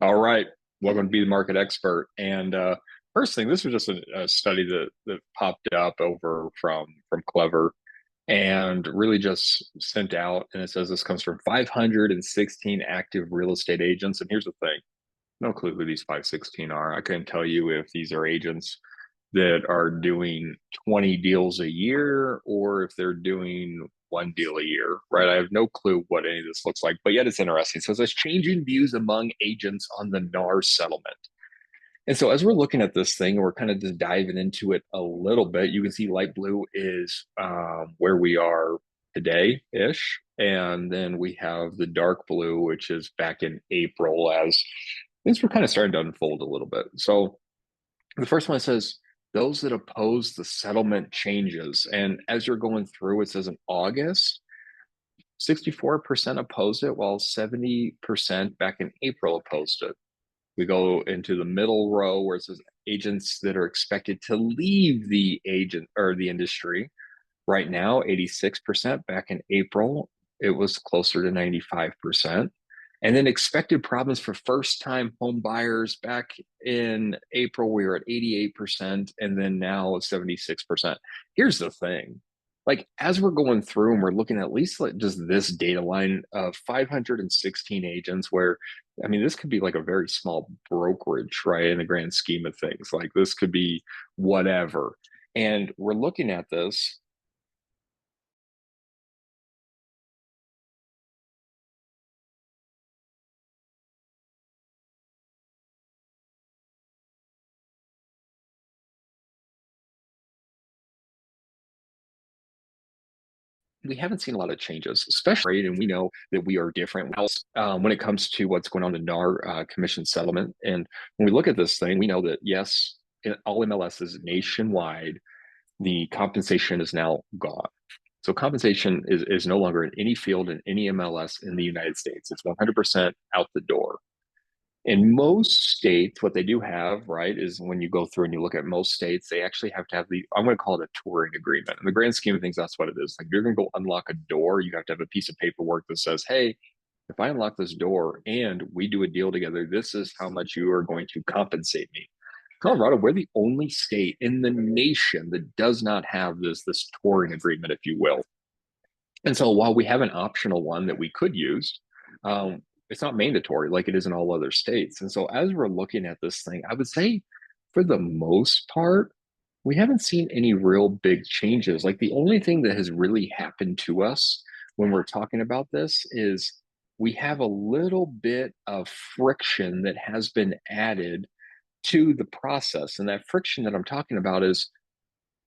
All right. Welcome to Be the Market Expert. And first thing, this was just a study that popped up over from Clever and really just sent out. And it says this comes from 516 active real estate agents. And here's the thing, no clue who these 516 are. I couldn't tell you if these are agents that are doing 20 deals a year or if they're doing one deal a year, right? I have no clue what any of this looks like, but yet it's interesting. So it says changing views among agents on the NAR settlement. And so as we're looking at this thing, we're kind of just diving into it a little bit. You can see light blue is where we are today-ish. And then we have the dark blue, which is back in April as things were kind of starting to unfold a little bit. So the first one says those that oppose the settlement changes. And as you're going through, it says in August, 64% opposed it, while 70% back in April opposed it. We go into the middle row where it says agents that are expected to leave the agent or the industry. Right now, 86%. Back in April, it was closer to 95%. And then expected problems for first time home buyers. Back in April, we were at 88%, and then now it's 76%. Here's the thing, like as we're going through and we're looking at least like just this data line of 516 agents, where I mean, this could be like a very small brokerage, right? In the grand scheme of things, like this could be whatever. And we're looking at this, we haven't seen a lot of changes, especially, and we know that we are different when it comes to what's going on in our commission settlement. And when we look at this thing, we know that yes, in all MLSs nationwide, the compensation is now gone. So compensation is no longer in any field in any MLS in the United States. It's 100% out the door. In most states, what they do have, right, is when you go through and you look at most states, they actually have to have I'm going to call it a touring agreement. In the grand scheme of things, that's what it is. Like, if you're going to go unlock a door, you have to have a piece of paperwork that says, hey, if I unlock this door and we do a deal together, this is how much you are going to compensate me. Colorado, we're the only state in the nation that does not have this touring agreement, if you will. And so while we have an optional one that we could use, it's not mandatory like it is in all other states. And so as we're looking at this thing, I would say for the most part, we haven't seen any real big changes. Like the only thing that has really happened to us when we're talking about this is we have a little bit of friction that has been added to the process. And that friction that I'm talking about is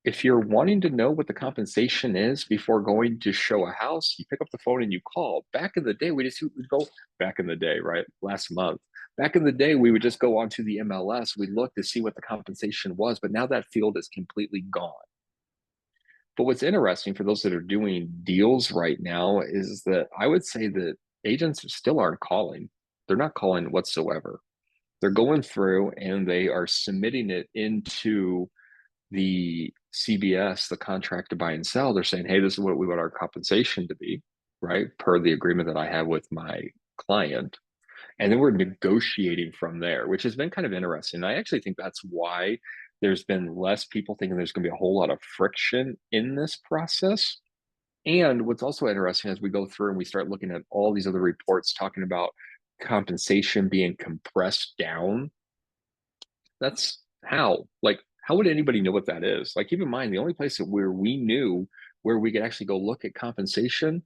if you're wanting to know what the compensation is before going to show a house, you pick up the phone and you call. Back in the day, we just would go back in the day, right? Last month. Back in the day, we would just go onto the MLS. We'd look to see what the compensation was, but now that field is completely gone. But what's interesting for those that are doing deals right now is that I would say that agents still aren't calling. They're not calling whatsoever. They're going through and they are submitting it into the CBS, the contract to buy and sell. They're saying, hey, this is what we want our compensation to be, right? Per the agreement that I have with my client. And then we're negotiating from there, which has been kind of interesting. I actually think that's why there's been less people thinking there's going to be a whole lot of friction in this process. And what's also interesting as we go through and we start looking at all these other reports talking about compensation being compressed down, that's how would anybody know what that is? Like, keep in mind, the only place where we knew where we could actually go look at compensation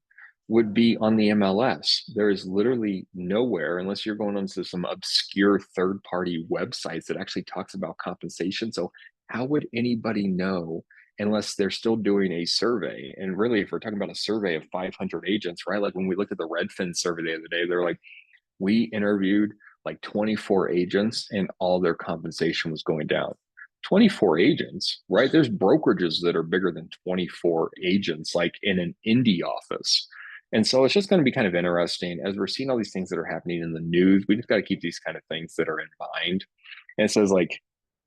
would be on the MLS. There is literally nowhere, unless you're going onto some obscure third party websites that actually talks about compensation. So how would anybody know unless they're still doing a survey? And really, if we're talking about a survey of 500 agents, right? Like when we looked at the Redfin survey the other day, they're like, we interviewed like 24 agents and all their compensation was going down. 24 agents, right? There's brokerages that are bigger than 24 agents, like in an indie office. And so it's just going to be kind of interesting as we're seeing all these things that are happening in the news. We just got to keep these kind of things that are in mind. And it says, like,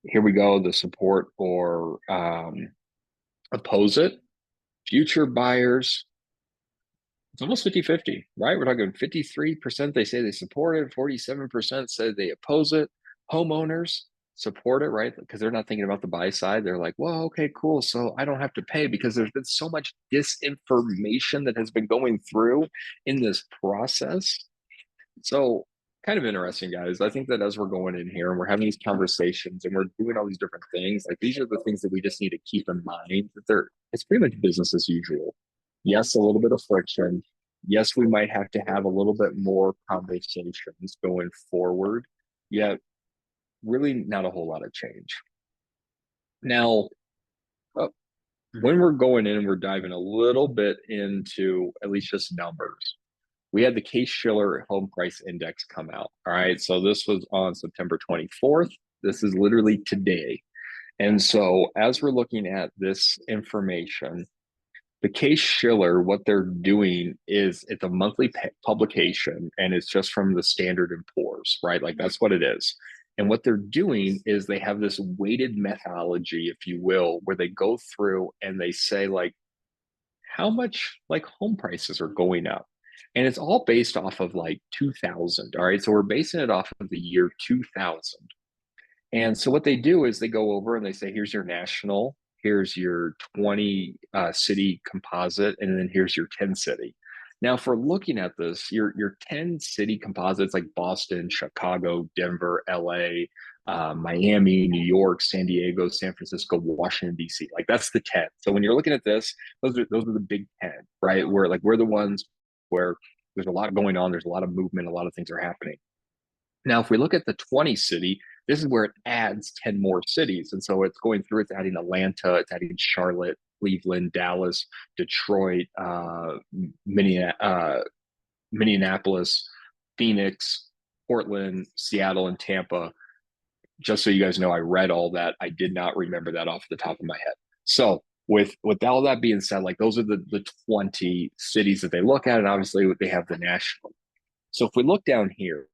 here we go, the support or oppose it. Future buyers It's almost 50-50, right? We're talking 53% they say they support it, 47% say they oppose it. Homeowners support it, right? Because they're not thinking about the buy side. They're like, well, okay, cool. So I don't have to pay because there's been so much disinformation that has been going through in this process. So kind of interesting, guys. I think that as we're going in here and we're having these conversations and we're doing all these different things, like these are the things that we just need to keep in mind that it's pretty much business as usual. Yes, a little bit of friction. Yes, we might have to have a little bit more conversations going forward, yet really not a whole lot of change. Now, uh, when we're going in and we're diving a little bit into at least just numbers, we had the Case-Shiller Home Price Index come out. All right. So this was on September 24th. This is literally today. And so as we're looking at this information, the Case-Shiller, what they're doing is it's a monthly publication and it's just from the Standard and Poor's, right? Like that's what it is. And what they're doing is they have this weighted methodology, if you will, where they go through and they say like how much like home prices are going up. And it's all based off of like 2000. All right. So we're basing it off of the year 2000. And so what they do is they go over and they say, here's your national, here's your 20 city composite, and then here's your 10 city. Now, for looking at this, your 10 city composites like Boston, Chicago, Denver, LA, Miami, New York, San Diego, San Francisco, Washington, D.C. Like that's the 10. So when you're looking at this, those are the big 10, right? Where like we're the ones where there's a lot going on, there's a lot of movement, a lot of things are happening. Now, if we look at the 20 city, this is where it adds 10 more cities. And so it's going through, it's adding Atlanta, it's adding Charlotte, Cleveland, Dallas, Detroit, Minneapolis, Phoenix, Portland, Seattle, and Tampa. Just so you guys know, I read all that. I did not remember that off the top of my head. So with all that being said, like those are the 20 cities that they look at, and obviously they have the national. So if we look down here,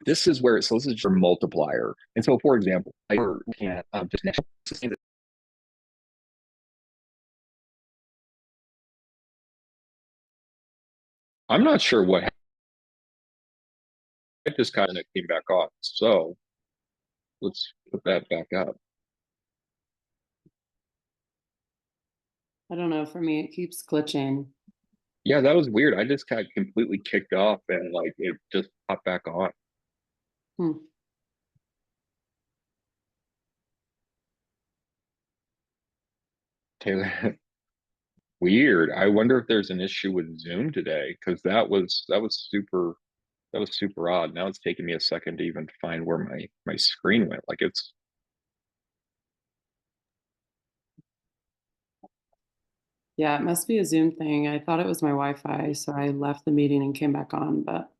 this is where, so this is your multiplier. And so, for example, like we're looking at just national, I'm not sure what I just kind of came back on. So let's put that back up. I don't know. For me, it keeps glitching. Yeah, that was weird. I just got completely kicked off and like it just popped back on. Hmm. Taylor, weird. I wonder if there's an issue with Zoom today because that was super odd. Now it's taking me a second to even find where my screen went. Like it's Yeah, it must be a Zoom thing. I thought it was my Wi-Fi, so I left the meeting and came back on, but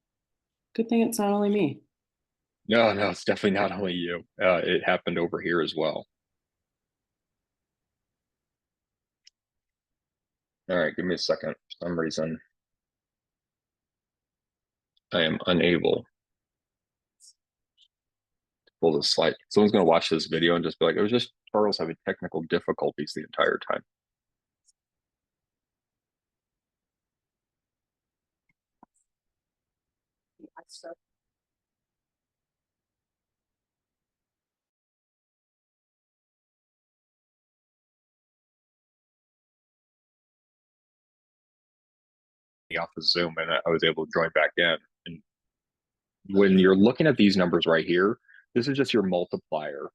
good thing it's not only me. no, no, it's definitely not only you. It happened over here as well. All right, give me a second. For some reason, I am unable to pull this slide. Someone's going to watch this video and just be like, it was just Charles having technical difficulties the entire time. Off of Zoom and I was able to join back in. And when you're looking at these numbers right here, this is just your multiplier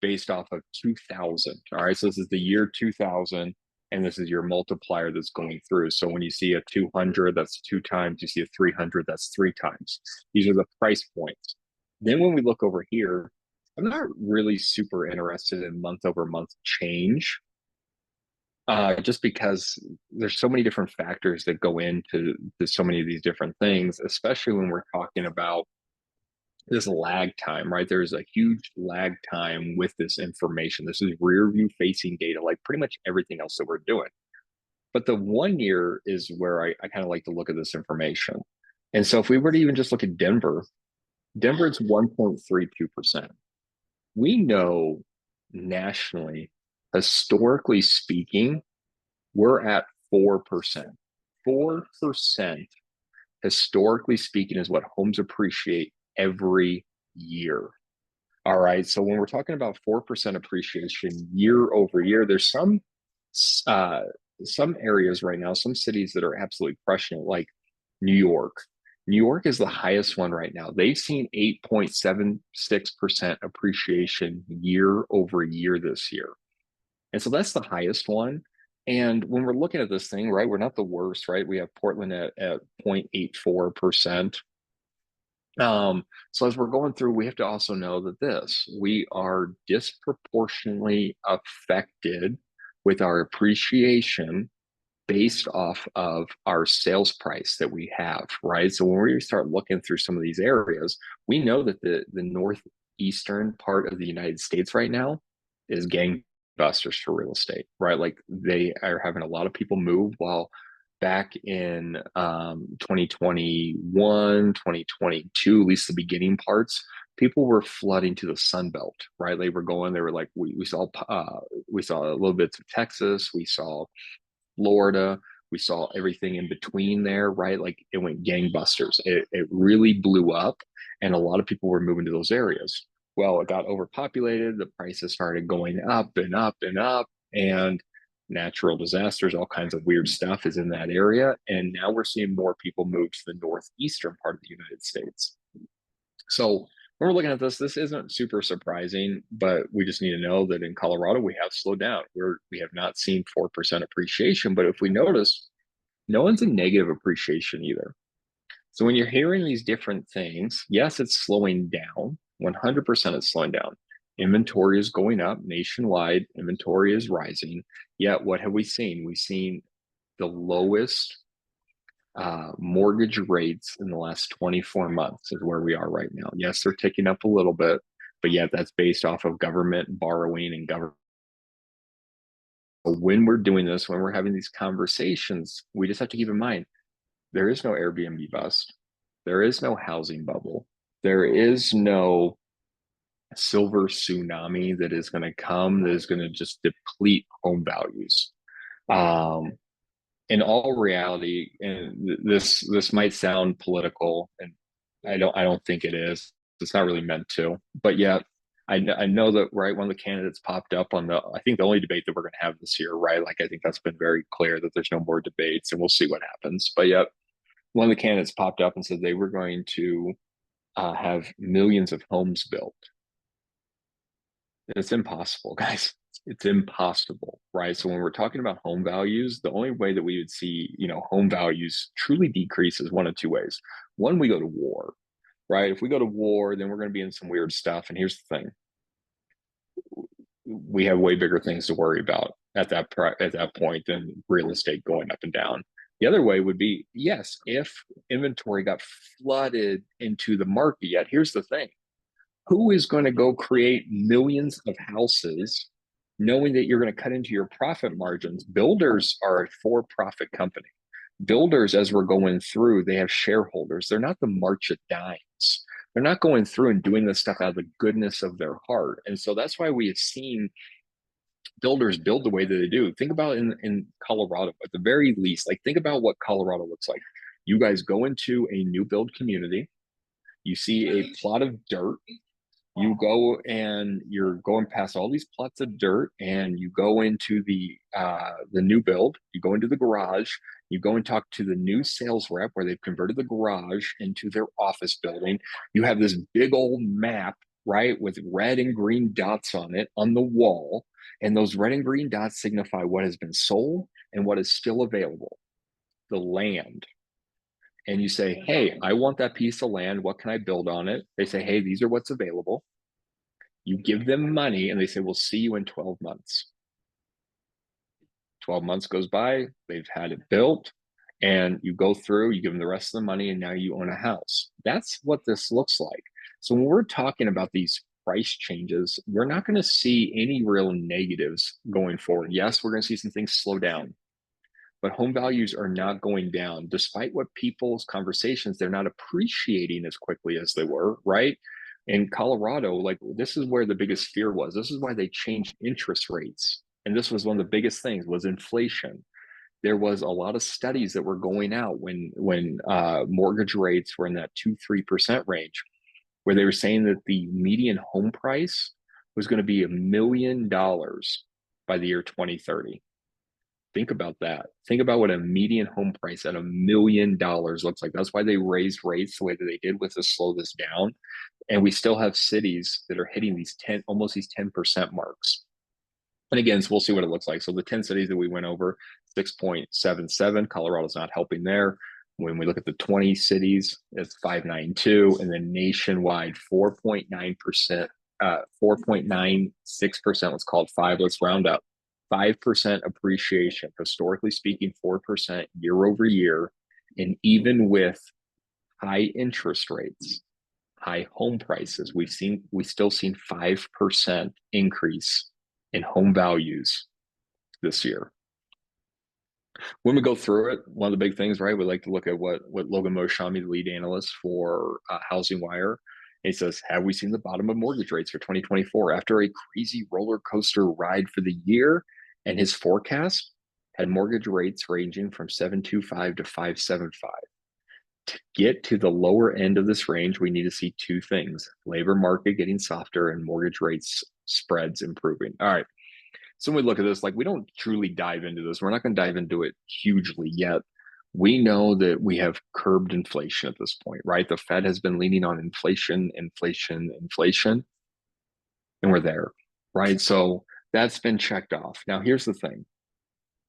based off of 2000. All right. So this is the year 2000, and this is your multiplier that's going through. So when you see a 200, that's two times. You see a 300, that's three times. These are the price points. Then when we look over here, I'm not really super interested in month over month change. just because there's so many different factors that go into so many of these different things, especially when we're talking about this lag time, right? There's a huge lag time with this information. This is rear view facing data, like pretty much everything else that we're doing. But the 1 year is where I kind of like to look at this information. And so if we were to even just look at Denver, Denver's 1.32%. We know nationally, historically speaking, we're at 4%. 4%, historically speaking, is what homes appreciate every year. All right. So when we're talking about 4% appreciation year over year, there's uh, some areas right now, some cities that are absolutely crushing it, like New York. New York is the highest one right now. They've seen 8.76% appreciation year over year this year. And so that's the highest one. And when we're looking at this thing, right, we're not the worst, right? We have Portland at 0.84%. So as we're going through, we have to also know that we are disproportionately affected with our appreciation based off of our sales price that we have, right? So when we start looking through some of these areas, we know that the northeastern part of the United States right now is gangbusters for real estate, right? Like they are having a lot of people move, while back in 2021, 2022, at least the beginning parts, people were flooding to the Sun Belt, right? They were like, we saw a little bit of Texas, we saw Florida, we saw everything in between there, right? Like it went gangbusters. It really blew up, and a lot of people were moving to those areas. Well, it got overpopulated, the prices started going up and up and up, and natural disasters, all kinds of weird stuff is in that area. And now we're seeing more people move to the northeastern part of the United States. So when we're looking at this isn't super surprising, but we just need to know that in Colorado, we have slowed down. We have not seen 4% appreciation, but if we notice, no one's in negative appreciation either. So when you're hearing these different things, yes, it's slowing down. 100% it's slowing down. Inventory is going up nationwide. Inventory is rising. Yet, what have we seen? We've seen the lowest mortgage rates in the last 24 months is where we are right now. Yes, they're ticking up a little bit, but yet that's based off of government borrowing and government. When we're doing this, when we're having these conversations, we just have to keep in mind there is no Airbnb bust. There is no housing bubble. There is no silver tsunami that is going to come that is going to just deplete home values. Um, in all reality, and this might sound political, and I don't think it is. It's not really meant to, but yet I know that, right, one of the candidates popped up on the, I think the only debate that we're going to have this year, right? Like I think that's been very clear that there's no more debates, and we'll see what happens. But yet one of the candidates popped up and said they were going to have millions of homes built. It's impossible, guys. It's impossible, right? So when we're talking about home values, the only way that we would see, home values truly decrease is one of two ways. One, we go to war, right? If we go to war, then we're going to be in some weird stuff. And here's the thing: we have way bigger things to worry about at that point than real estate going up and down. The other way would be, yes, if inventory got flooded into the market. Yet here's the thing: who is going to go create millions of houses knowing that you're going to cut into your profit margins? Builders are a for-profit company. Builders, as we're going through, they have shareholders. They're not the March of Dimes. They're not going through and doing this stuff out of the goodness of their heart. And so that's why we have seen builders build the way that they do. Think about in Colorado, at the very least, like think about what Colorado looks like. You guys go into a new build community, you see a plot of dirt, you go and you're going past all these plots of dirt, and you go into the new build, you go into the garage, you go and talk to the new sales rep where they've converted the garage into their office building. You have this big old map, right, with red and green dots on it on the wall, and those red and green dots signify what has been sold and what is still available, the land. And you say, hey, I want that piece of land. What can I build on it? They say, hey, these are what's available. You give them money and they say, we'll see you in 12 months. 12 months goes by, they've had it built, and you go through, you give them the rest of the money, and now you own a house. That's what this looks like. So when we're talking about these price changes, we're not going to see any real negatives going forward. Yes, we're going to see some things slow down, but home values are not going down despite what people's conversations, they're not appreciating as quickly as they were, right? In Colorado, like this is where the biggest fear was. This is why they changed interest rates. And this was one of the biggest things was inflation. There was a lot of studies that were going out when mortgage rates were in that 2-3% range, where they were saying that the median home price was going to be $1 million by the year 2030. Think about that. Think about what a median home price at $1 million looks like. That's why they raised rates the way that they did with to slow this down. And we still have cities that are hitting these 10, almost these 10% marks. And again, so we'll see what it looks like. So the 10 cities that we went over, 6.77. Colorado's not helping there. When we look at the 20 cities, it's 592, and then nationwide 4.9%, 4.96%. Let's call it five. Let's round up. 5% appreciation, historically speaking, 4% year over year. And even with high interest rates, high home prices, we still seen 5% increase in home values this year. When we go through it, one of the big things, right, we like to look at what Logan Moshami, the lead analyst for Housing Wire, he says, have we seen the bottom of mortgage rates for 2024 after a crazy roller coaster ride for the year? And his forecast had mortgage rates ranging from 725 to 575. To get to the lower end of this range, we need to see two things: labor market getting softer and mortgage rates spreads improving. All right. So when we look at this, like we don't truly dive into this. We're not going to dive into it hugely yet. We know that we have curbed inflation at this point, right? The Fed has been leaning on inflation, inflation, inflation, and we're there, right? So that's been checked off. Now, here's the thing.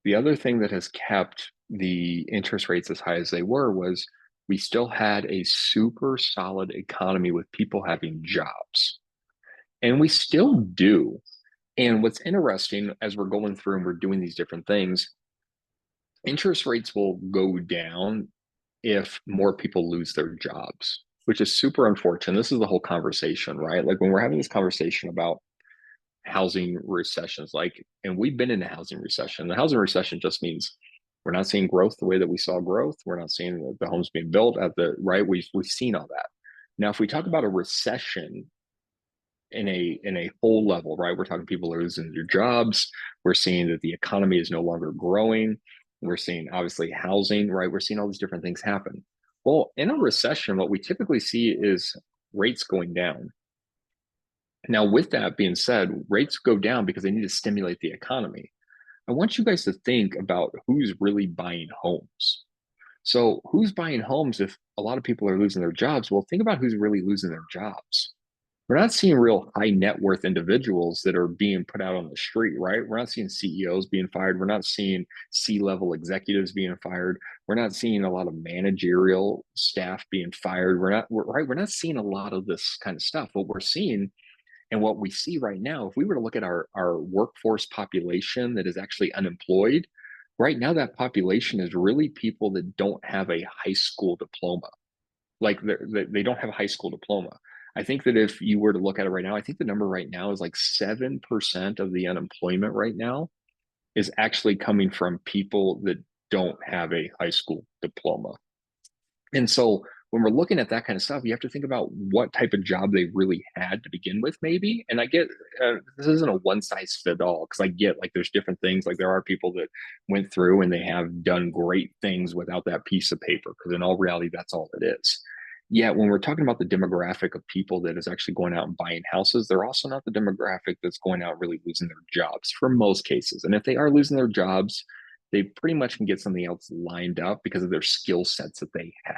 The other thing that has kept the interest rates as high as they were was we still had a super solid economy with people having jobs. And we still do. And what's interesting as we're going through and we're doing these different things, interest rates will go down if more people lose their jobs, which is super unfortunate. This is the whole conversation, right? Like when we're having this conversation about housing recessions, like, and we've been in a housing recession. The housing recession just means we're not seeing growth the way that we saw growth. We're not seeing the homes being built at the right. We've seen all that. Now, if we talk about a recession in a whole level, right? We're talking people are losing their jobs. We're seeing that the economy is no longer growing. We're seeing obviously housing, right? We're seeing all these different things happen. Well, in a recession, what we typically see is rates going down. Now, with that being said, rates go down because they need to stimulate the economy. I want you guys to think about who's really buying homes. So, who's buying homes if a lot of people are losing their jobs? Well, think about who's really losing their jobs. We're not seeing real high net worth individuals that are being put out on the street, right? We're not seeing CEOs being fired. We're not seeing C-level executives being fired. We're not seeing a lot of managerial staff being fired. We're not seeing a lot of this kind of stuff. What we're seeing and what we see right now, if we were to look at our workforce population that is actually unemployed, right now that population is really people that don't have a high school diploma. Like they don't have a high school diploma. I think that if you were to look at it right now, I think the number right now is like 7% of the unemployment right now is actually coming from people that don't have a high school diploma. And so when we're looking at that kind of stuff, you have to think about what type of job they really had to begin with, maybe. And I get this isn't a one size fit all because I get like there's different things. Like there are people that went through and they have done great things without that piece of paper because in all reality, that's all it is. Yet when we're talking about the demographic of people that is actually going out and buying houses, they're also not the demographic that's going out really losing their jobs for most cases. And if they are losing their jobs, they pretty much can get something else lined up because of their skill sets that they have.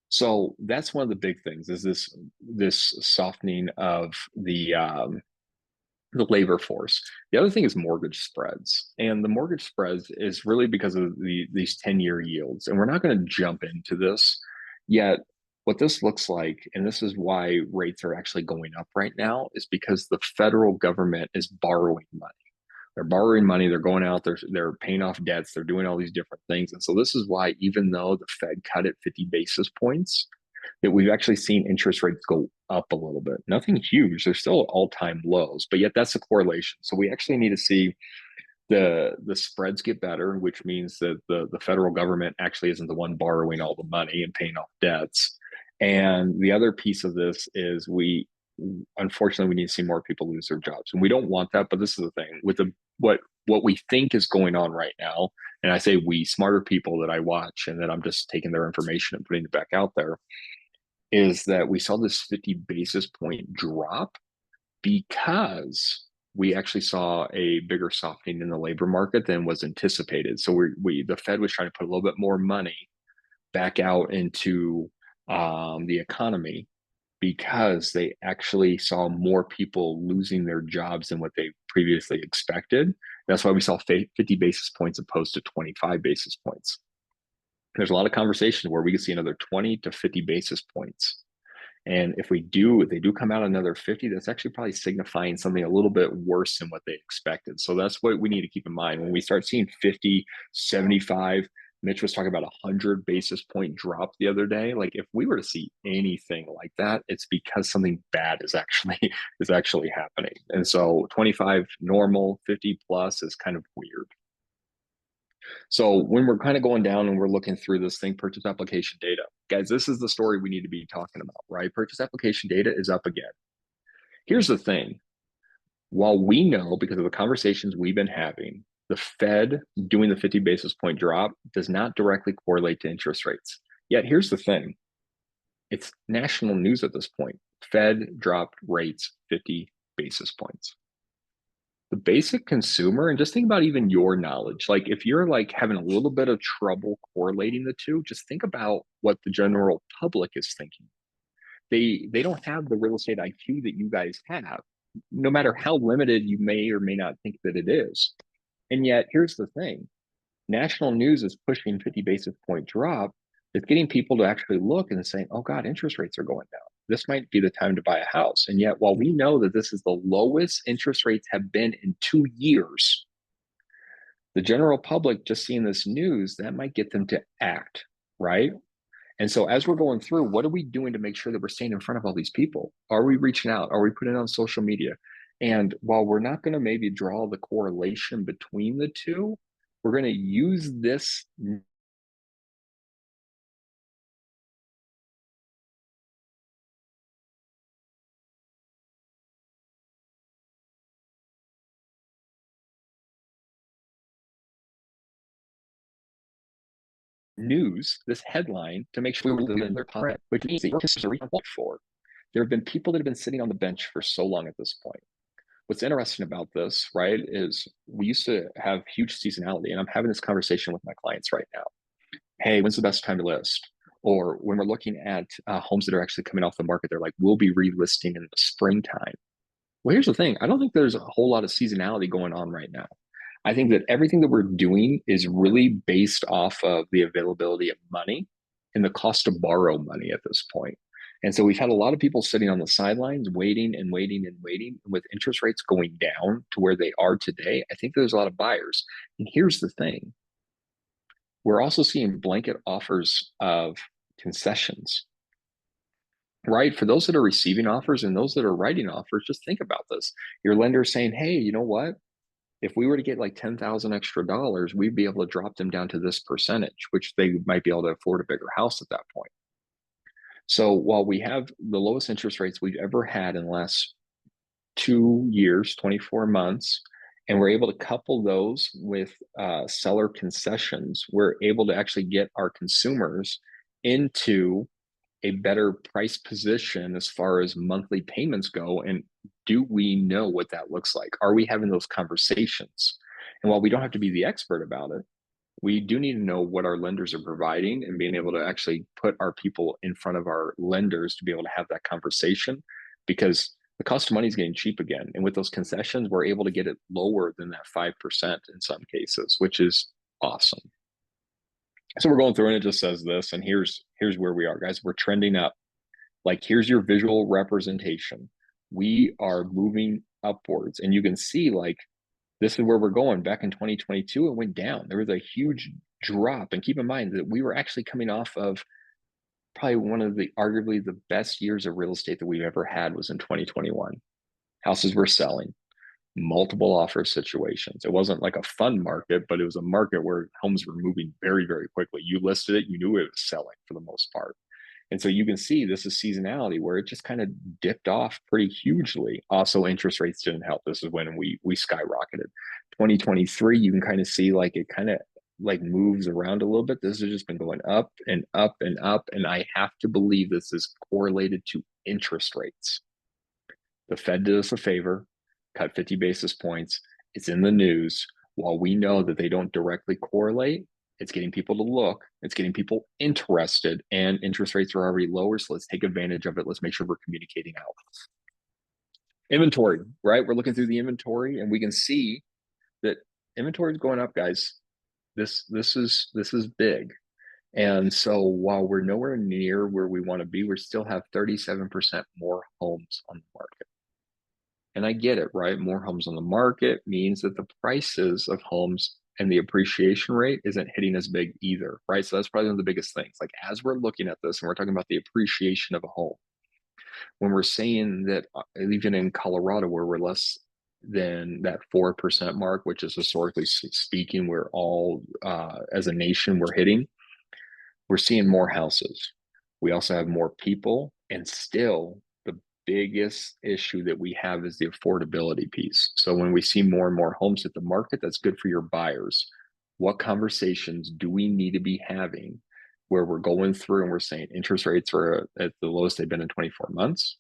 So that's one of the big things is this softening of the labor force. The other thing is mortgage spreads, and the mortgage spreads is really because of these 10-year yields. And we're not going to jump into this yet. What this looks like, and this is why rates are actually going up right now, is because the federal government is borrowing money. They're borrowing money, they're going out, they're paying off debts, they're doing all these different things. And so this is why, even though the Fed cut it 50 basis points, that we've actually seen interest rates go up a little bit. Nothing huge. They're still at all-time lows, but yet that's a correlation. So we actually need to see the spreads get better, which means that the federal government actually isn't the one borrowing all the money and paying off debts. And the other piece of this is unfortunately we need to see more people lose their jobs, and we don't want that. But this is the thing with what we think is going on right now, and I say we, smarter people that I watch and that I'm just taking their information and putting it back out there, is that we saw this 50 basis point drop because we actually saw a bigger softening in the labor market than was anticipated. So the Fed was trying to put a little bit more money back out into the economy because they actually saw more people losing their jobs than what they previously expected. That's why we saw 50 basis points opposed to 25 basis points. There's a lot of conversation where we could see another 20 to 50 basis points. And if they do come out another 50, that's actually probably signifying something a little bit worse than what they expected. So that's what we need to keep in mind. When we start seeing 50, 75, Mitch was talking about 100 basis point drop the other day. Like, if we were to see anything like that, it's because something bad is actually happening. And so 25 normal, 50 plus is kind of weird. So when we're kind of going down and we're looking through this thing, purchase application data, guys, this is the story we need to be talking about, right? Purchase application data is up again. Here's the thing. While we know, because of the conversations we've been having, the Fed doing the 50 basis point drop does not directly correlate to interest rates. Yet here's the thing. It's national news at this point. Fed dropped rates 50 basis points. The basic consumer, and just think about even your knowledge, like if you're like having a little bit of trouble correlating the two, just think about what the general public is thinking. They don't have the real estate IQ that you guys have, no matter how limited you may or may not think that it is. And yet here's the thing. National news is pushing 50 basis point drop. It's getting people to actually look and saying, oh God, interest rates are going down. This might be the time to buy a house. And yet, while we know that this is the lowest interest rates have been in 2 years, the general public just seeing this news, that might get them to act, right? And so as we're going through, what are we doing to make sure that we're staying in front of all these people? Are we reaching out? Are we putting it on social media? And while we're not going to maybe draw the correlation between the two, we're going to use this news, this headline, to make sure we were in their comment, which means that your for. There have been people that have been sitting on the bench for so long at this point. What's interesting about this, right, is we used to have huge seasonality, and I'm having this conversation with my clients right now. Hey, when's the best time to list? Or when we're looking at homes that are actually coming off the market, they're like, we'll be relisting in the springtime. Well, here's the thing. I don't think there's a whole lot of seasonality going on right now. I think that everything that we're doing is really based off of the availability of money and the cost to borrow money at this point. And so we've had a lot of people sitting on the sidelines, waiting and waiting and waiting. With interest rates going down to where they are today, I think there's a lot of buyers. And here's the thing. We're also seeing blanket offers of concessions, right? For those that are receiving offers and those that are writing offers, just think about this. Your lender is saying, hey, you know what? If we were to get like 10,000 extra dollars, we'd be able to drop them down to this percentage, which they might be able to afford a bigger house at that point. So while we have the lowest interest rates we've ever had in the last 2 years, 24 months, and we're able to couple those with seller concessions, we're able to actually get our consumers into a better price position as far as monthly payments go. And do we know what that looks like? Are we having those conversations? And while we don't have to be the expert about it, we do need to know what our lenders are providing and being able to actually put our people in front of our lenders to be able to have that conversation, because the cost of money is getting cheap again. And with those concessions, we're able to get it lower than that 5% in some cases, which is awesome. So we're going through and it just says this, and here's where we are, guys. We're trending up. Like, here's your visual representation. We are moving upwards, and you can see like this is where we're going. Back in 2022, it went down. There was a huge drop. And keep in mind that we were actually coming off of probably one of the arguably the best years of real estate that we've ever had was in 2021. Houses were selling, multiple offer situations. It wasn't like a fun market, but it was a market where homes were moving very, very quickly. You listed it, you knew it was selling for the most part. And so you can see this is seasonality where it just kind of dipped off pretty hugely. Also, interest rates didn't help. This is when we skyrocketed. 2023, you can kind of see like it kind of like moves around a little bit. This has just been going up and up and up. And I have to believe this is correlated to interest rates. The Fed did us a favor, cut 50 basis points. It's in the news. While we know that they don't directly correlate, it's getting people to look, it's getting people interested, and interest rates are already lower. So let's take advantage of it. Let's make sure we're communicating out. Inventory, right? We're looking through the inventory and we can see that inventory is going up, guys. This is big. And so while we're nowhere near where we want to be, we still have 37% more homes on the market. And I get it, right? More homes on the market means that the prices of homes and the appreciation rate isn't hitting as big either, right? So that's probably one of the biggest things. Like as we're looking at this and we're talking about the appreciation of a home, when we're saying that even in Colorado, where we're less than that 4% mark, which is historically speaking, we're all as a nation, we're hitting, we're seeing more houses. We also have more people, and still the biggest issue that we have is the affordability piece. So when we see more and more homes at the market, that's good for your buyers. What conversations do we need to be having where we're going through and we're saying interest rates are at the lowest they've been in 24 months?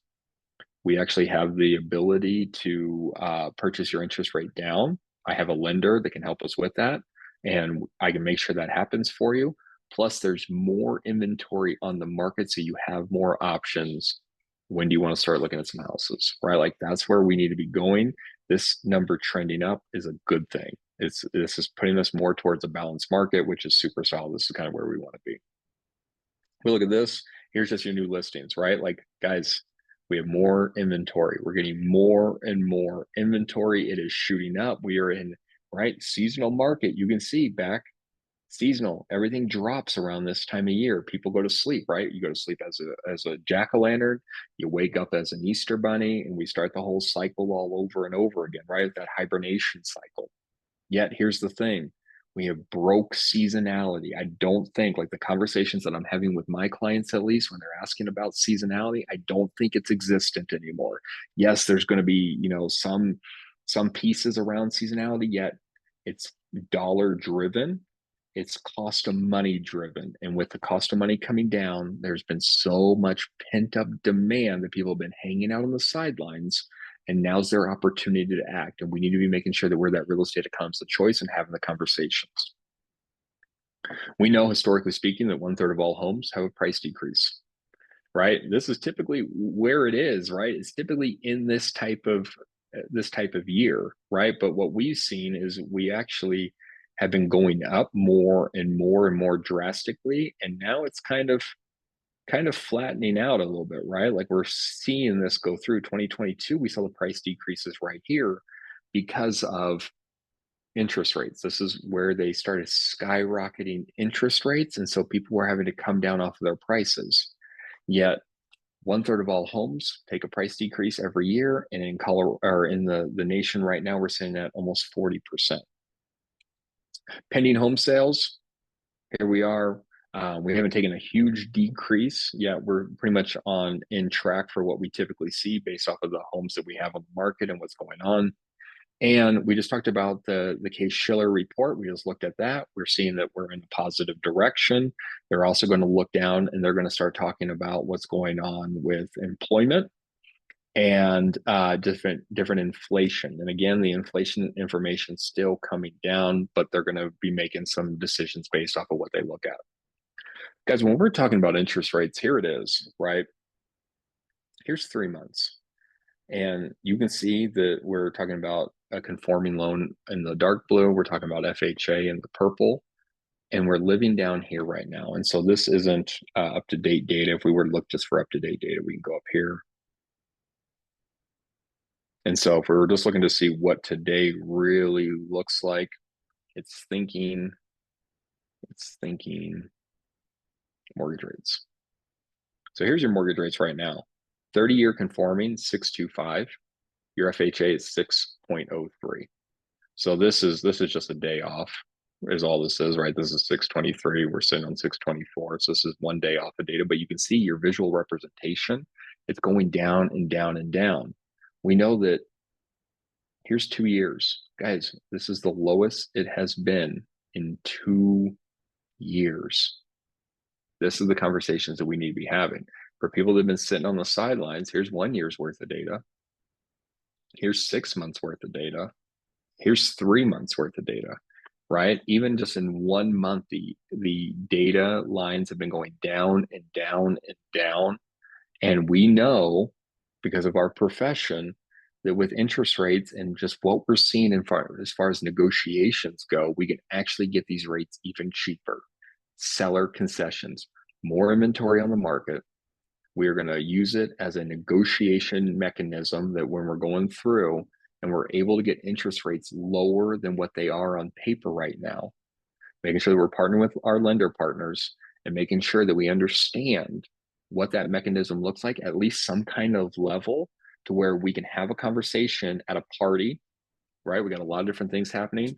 We actually have the ability to purchase your interest rate down. I have a lender that can help us with that, and I can make sure that happens for you. Plus, there's more inventory on the market, so you have more options. When do you want to start looking at some houses, right? Like that's where we need to be going. This number trending up is a good thing. This is putting us more towards a balanced market, which is super solid. This is kind of where we want to be. We look at this. Here's just your new listings, right? Like, guys, we have more inventory. We're getting more and more inventory. It is shooting up. We are in right seasonal market. You can see back seasonal. Everything drops around this time of year. People go to sleep, right? You go to sleep as a jack-o'-lantern. You wake up as an Easter bunny, and we start the whole cycle all over and over again, right? That hibernation cycle. Yet here's the thing. We have broke seasonality. I don't think like the conversations that I'm having with my clients, at least when they're asking about seasonality, I don't think it's existent anymore. Yes, there's going to be, some pieces around seasonality, yet it's dollar driven. It's cost of money driven. And with the cost of money coming down, there's been so much pent up demand that people have been hanging out on the sidelines, and now's their opportunity to act. And we need to be making sure that we're that real estate economist of choice and having the conversations. We know, historically speaking, that 1/3 of all homes have a price decrease, right? This is typically where it is, right? It's typically in this type of year, right? But what we've seen is we actually have been going up more and more and more drastically, and now it's kind of flattening out a little bit, right? Like we're seeing this go through 2022. We saw the price decreases right here because of interest rates. This is where they started skyrocketing interest rates. And so people were having to come down off of their prices. Yet 1/3 of all homes take a price decrease every year. And in Colorado or in the nation right now, we're seeing that almost 40%. Pending home sales, here we are. We haven't taken a huge decrease yet. We're pretty much in track for what we typically see based off of the homes that we have on the market and what's going on. And we just talked about the Case-Shiller report. We just looked at that. We're seeing that we're in a positive direction. They're also going to look down and they're going to start talking about what's going on with employment and different inflation. And again, the inflation information is still coming down, but they're going to be making some decisions based off of what they look at. Guys, when we're talking about interest rates, here it is, right? Here's 3 months. And you can see that we're talking about a conforming loan in the dark blue. We're talking about FHA in the purple. And we're living down here right now. And so this isn't up-to-date data. If we were to look just for up-to-date data, we can go up here. And so if we were just looking to see what today really looks like, it's thinking mortgage rates. So here's your mortgage rates right now. 30-year conforming 6.25, your FHA is 6.03. So this is just a day off is all this is, right? This is 623. We're sitting on 624. So this is one day off of data, but you can see your visual representation. It's going down and down and down. We know that here's 2 years. Guys, this is the lowest it has been in 2 years. This is the conversations that we need to be having. For people that have been sitting on the sidelines, here's 1 year's worth of data. Here's 6 months worth of data. Here's 3 months worth of data, right? Even just in 1 month, the data lines have been going down and down and down. And we know because of our profession that with interest rates and just what we're seeing as far as negotiations go, we can actually get these rates even cheaper. Seller concessions, more inventory on the market. We are going to use it as a negotiation mechanism that when we're going through and we're able to get interest rates lower than what they are on paper right now, making sure that we're partnering with our lender partners and making sure that we understand what that mechanism looks like, at least some kind of level to where we can have a conversation at a party, right? We got a lot of different things happening.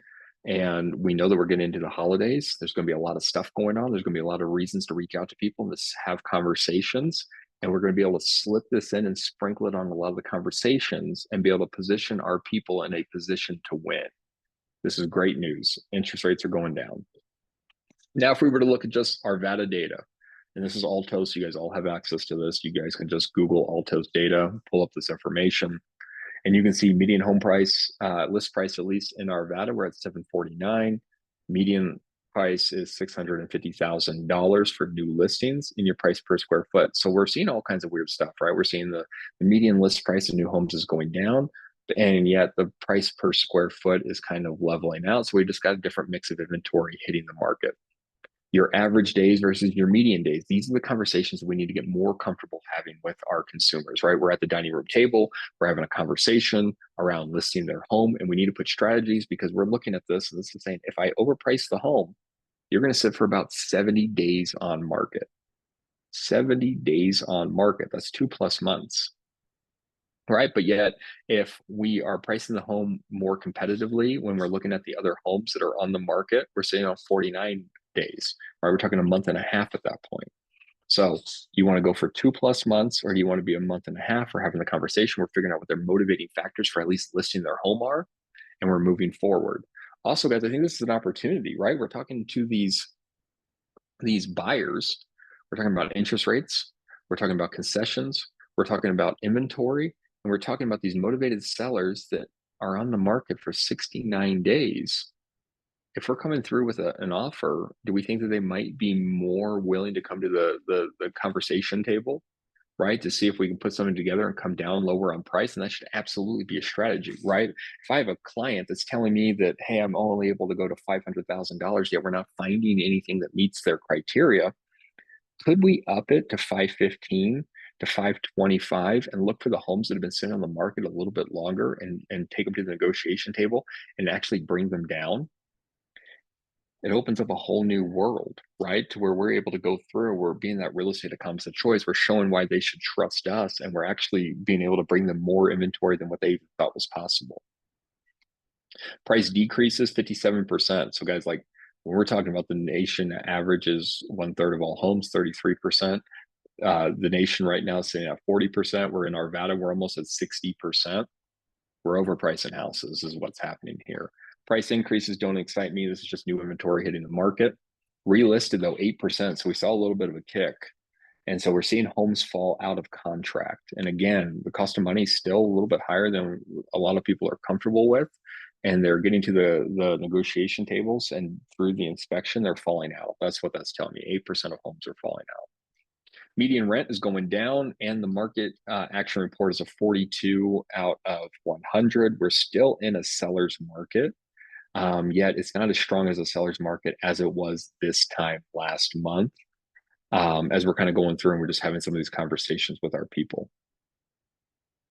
And we know that we're getting into the holidays. There's going to be a lot of stuff going on. There's going to be a lot of reasons to reach out to people and have conversations. And we're going to be able to slip this in and sprinkle it on a lot of the conversations and be able to position our people in a position to win. This is great news. Interest rates are going down. Now, if we were to look at just our VADA data, and this is Altos, you guys all have access to this. You guys can just Google Altos data, pull up this information, and you can see median home price, list price, at least in our VADA, we're at 749. Median price is $650,000 for new listings in your price per square foot. So we're seeing all kinds of weird stuff, right? We're seeing the median list price of new homes is going down, and yet the price per square foot is kind of leveling out. So we just got a different mix of inventory hitting the market. Your average days versus your median days. These are the conversations that we need to get more comfortable having with our consumers, right? We're at the dining room table, we're having a conversation around listing their home, and we need to put strategies because we're looking at this and this is saying, if I overprice the home, you're going to sit for about 70 days on market. 70 days on market. That's 2+ months. Right. But yet, if we are pricing the home more competitively when we're looking at the other homes that are on the market, we're sitting on 49 days, right? We're talking a month and a half at that point. So you want to go for 2+ months, or do you want to be a month and a half? We're having the conversation. We're figuring out what their motivating factors for at least listing their home are, and we're moving forward. Also, guys, I think this is an opportunity, right? We're talking to these buyers. We're talking about interest rates. We're talking about concessions. We're talking about inventory. And we're talking about these motivated sellers that are on the market for 69 days. If we're coming through with an offer, do we think that they might be more willing to come to the conversation table, right? To see if we can put something together and come down lower on price. And that should absolutely be a strategy, right? If I have a client that's telling me that, hey, I'm only able to go to $500,000, yet we're not finding anything that meets their criteria, could we up it to 515 to 525 and look for the homes that have been sitting on the market a little bit longer and take them to the negotiation table and actually bring them down? It opens up a whole new world, right? To where we're able to go through, we're being that real estate economist of choice. We're showing why they should trust us, and we're actually being able to bring them more inventory than what they thought was possible. Price decreases 57%. So guys, like when we're talking about the nation average is 1/3 of all homes, 33%. The nation right now is sitting at 40%. We're in Arvada, we're almost at 60%. We're overpricing houses is what's happening here. Price increases don't excite me. This is just new inventory hitting the market. Relisted though, 8%. So we saw a little bit of a kick. And so we're seeing homes fall out of contract. And again, the cost of money is still a little bit higher than a lot of people are comfortable with. And they're getting to the negotiation tables, and through the inspection, they're falling out. That's what that's telling me. 8% of homes are falling out. Median rent is going down, and the market action report is a 42 out of 100. We're still in a seller's market, yet it's not as strong as a seller's market as it was this time last month. As we're kind of going through and we're just having some of these conversations with our people.